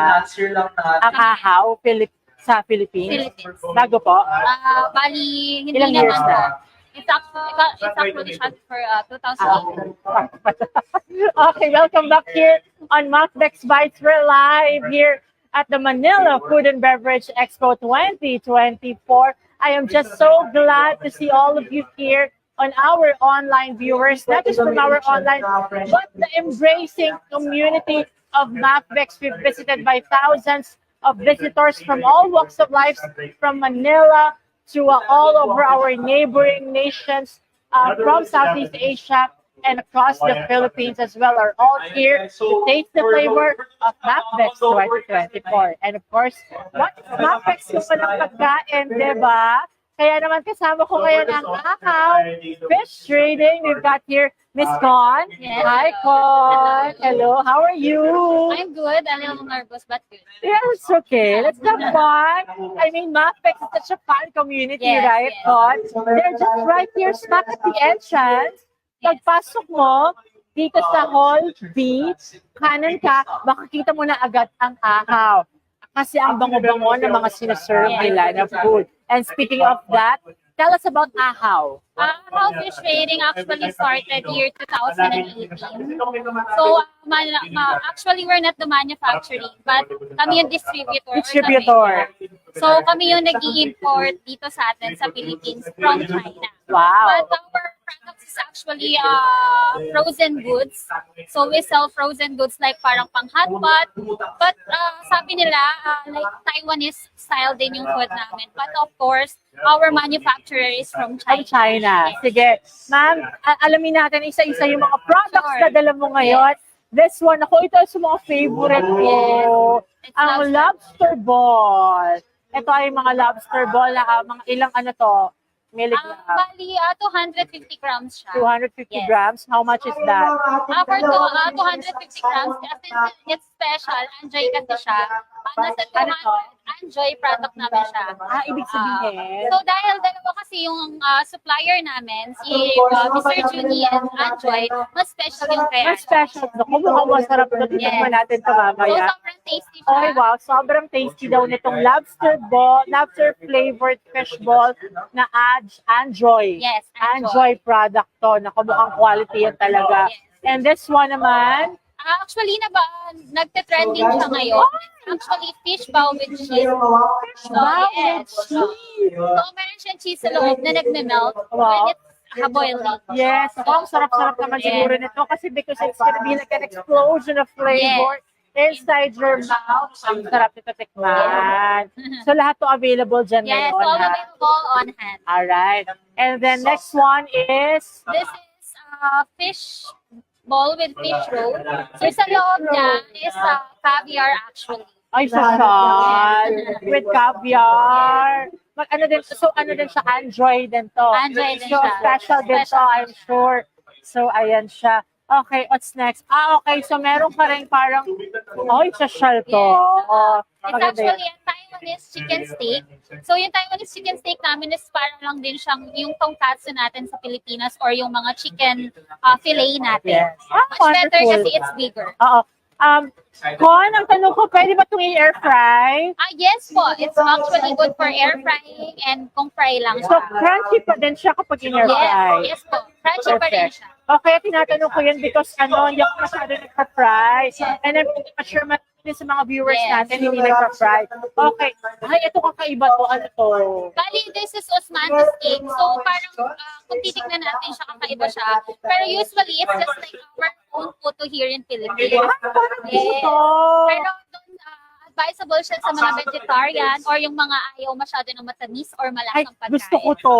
ba ang ahaw sa Philippines? Bago po? Bali, hindi Ilang years naman na? It's actually shot for 2008. Okay, welcome back here on Macbex Bites. We're live here at the Manila Food and Beverage Expo 2024. I am just so glad to see all of you here on our online viewers, not just from our online, but the embracing community of Macbex. We've visited by thousands of visitors from all walks of life, from Manila to all over our neighboring nations, from Southeast Asia and across the Philippines as well, are all here to taste the flavor of Macbex 2024. And of course, what is Macbex kung walang pagkain, diba? Kaya naman kasama ko ngayon ang Akaw Fish Trading. We've got here Miss Con. Yes. Hi, Con. Hello, how are you? I'm good. I'm a little nervous, but good. Yeah, it's okay. Let's have fun. I mean, Macbex is such a fun community, Yes, right, yes. Con? They're just right here, stuck at the entrance. Pagpasok mo, dito sa Hall B, kanan ka, makikita mo na agad ang ahaw. Kasi ang bango-bango ng mga sinaserve nila na food. And speaking of that, tell us about ahaw. How fish trading actually started year 2018. So, actually, we're not the manufacturing, but kami yung distributor. Distributor. So, kami yung nag-i-import dito sa atin sa Philippines from China. Wow. But our products is actually frozen goods. So, we sell frozen goods like parang pang hot pot. But sabi nila, like Taiwanese style din yung food namin. But of course, our manufacturer is from From China. China. Sige. Ma'am, alamin natin isa-isa yung mga products Sure. na dala mo ngayon. This one, ako, ito sa mga favorite ko. It's Ang lobster ball. Ito ay mga lobster ball na mga ilang ano to? Milligram. Bali, 250 grams siya. 250 Yes. grams. How much is that? For 250 grams, kasi it's special, Enjoy kasi siya. Nasa 200, Enjoy product namin siya. Ibig sabihin? So dahil dalawa kasi yung supplier namin, si Mr. Junie and Enjoy, mas special yung kaya. Mas special. Naku, mukhang masarap na tingnan natin ito So mamaya. sobrang tasty siya. Ay, wow. Sobrang tasty daw nitong lobster ball, lobster flavored fish ball na Enjoy. Yes, Enjoy product to. Naku, mukhang quality yan talaga. Yes. And this one naman, Actually, nagte-trending siya ngayon. Actually, fish bowl with cheese. wow, Yes. So, meron siyang cheese sa loob na nagme-melt Wow. when it's boiling. yes. Ang sarap-sarap naman siguro nito kasi because it's gonna be like an explosion of flavor inside your mouth. Ang sarap nito tikman. So lahat to available dyan Yes, ngayon. all ha? available on hand. Alright. And then next one is This is fish bowl with fish roll. So sa loob niya is caviar actually. ay social with caviar. Ano din, so ano din siya, Enjoy din to. Enjoy din So siya. special din to, I'm sure. So ayan siya. Okay, what's next? Okay, so meron ka rin parang, social to. Yes. Oh, It's maganda yun. actually a Taiwanese chicken steak. So yung Taiwanese chicken steak namin is parang lang din siyang yung tonkatsu natin sa Pilipinas or yung mga chicken fillet natin. Yes. Much better Wonderful. kasi it's bigger. Oo. Con, ang tanong ko, pwede ba itong i-air fry? Yes po. It's actually good for air frying and kung fry lang So, siya. crunchy pa din siya kapag in-air fry. Yes po. Crunchy pa rin siya. Okay, tinatanong ko yun because hindi ako masyado nagpa-fry. And I'm pretty sure sa mga viewers Yes. natin hindi nagpa-fry. Okay. Ay, ito kakaiba to. Ano to? Bali, this is Osmanthus cake. So, parang kung titignan natin siya, kakaiba siya. Pero usually, it's just like our own photo here in Philippines. Parang Yes. ito. Pero doon, advisable siya sa mga vegetarian or yung mga ayaw masyado ng matamis or Ay, malasang pagkain. gusto ko to.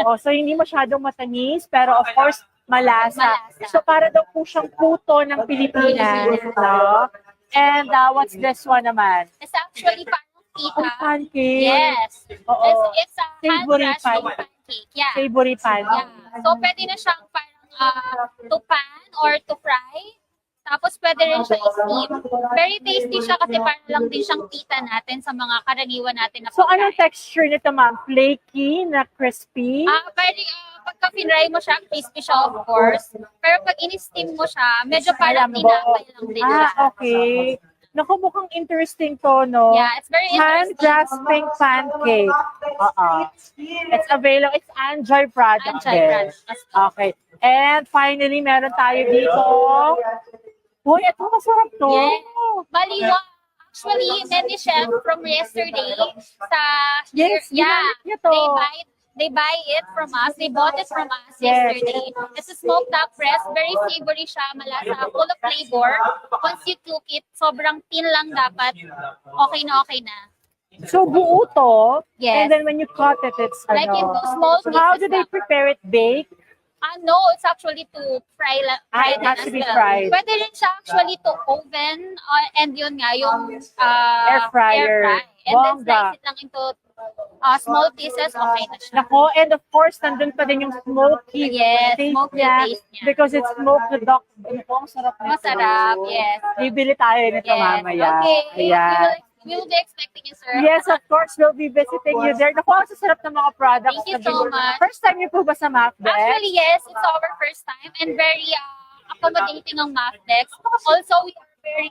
Oo, so hindi masyadong matamis, pero of course, malasa. Malasa. So para daw po siyang puto ng Pilipinas. No? And what's this one naman? It's actually parang Oh, pita. pancake. Yes. Oo. It's a Savory hand-crushed pancake. pancake. Yeah. Savory pancake. Yeah. So, pwede na siyang parang to pan or to fry. Tapos, pwede rin siya i-steam. Very tasty siya kasi parang lang din siyang pita natin sa mga karaniwan natin na So, pagkain. anong texture nito, ma'am? Flaky na crispy? Very, pagka pinry mo siya, crispy siya of course. Pero pag in-steam mo siya, medyo parang tinapay lang din siya. Okay. Naku, mukhang interesting to, no? Yeah, it's very Hand interesting. grasping pancake. It's available. It's Anjoy product Anjoy din. product. Yes. Okay. And finally, meron tayo dito. Uy, ito masarap to. Yes. Baliwa. Actually, many chef from yesterday sa Yes, yeah, ginamit niya to. they buy it from us. They bought it from us Yes. yesterday. It's a smoked duck breast. Very savory siya, malasa, full of flavor. Once you cook it, sobrang thin lang dapat. Okay na, okay na. So, buo to. Yes. And then when you cut it, it's Like ano. into small So, how pieces do they lang. prepare it? Bake? No, it's actually to fry, It din has as to be well. fried. Pwede rin siya actually to oven and yun nga, yung Air fryer. air fry. And then Bongga. slice it lang into small pieces, okay na siya. Nako, and of course, nandun pa din yung smoky Yes, taste smoky niya. taste niya. Because it's smoked the duck. Ano, ang sarap nito. Masarap, yes. Bibili tayo nito Yes. mamaya. Okay, Ayan. we will be expecting you, sir. Yes, of course, we'll be visiting you there. Naku, ang sasarap ng mga products. Thank you na so bibili. much. First time niyo po ba sa MacBeth? Actually, yes, it's our first time and very accommodating ang MacDex. Also, we are very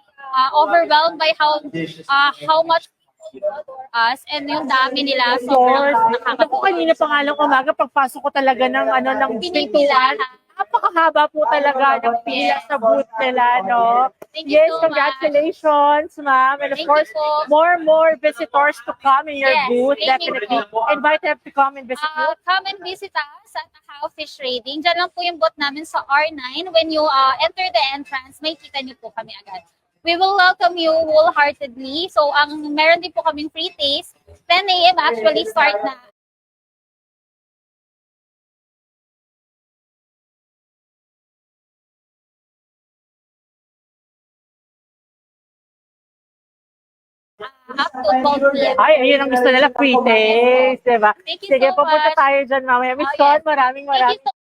overwhelmed by how much us and yung dami nila Of course. sobrang Naku, nakakatuwa. kanina pa nga lang umaga, pagpasok ko talaga ng Pinipila. pintuan. Napakahaba po talaga ng pila sa booth nila, no? Thank you Yes, so much. congratulations, ma'am. And of Thank course, you po. more visitors to come in your Yes, booth. thank you Definitely. po. Invite them to come and visit you. Come and visit us at Tahaw Fish Trading. Diyan lang po yung booth namin sa R9. When you enter the entrance, may kita niyo po kami agad. We will welcome you wholeheartedly. So, meron din po kaming free taste. 10 a.m. actually start na. Up to 12 p.m. Ay, ayun ang gusto nila, free taste, diba? Thank you Sige, so papunta much. tayo dyan mamaya. Miss Oh, Con, yes. maraming Thank you so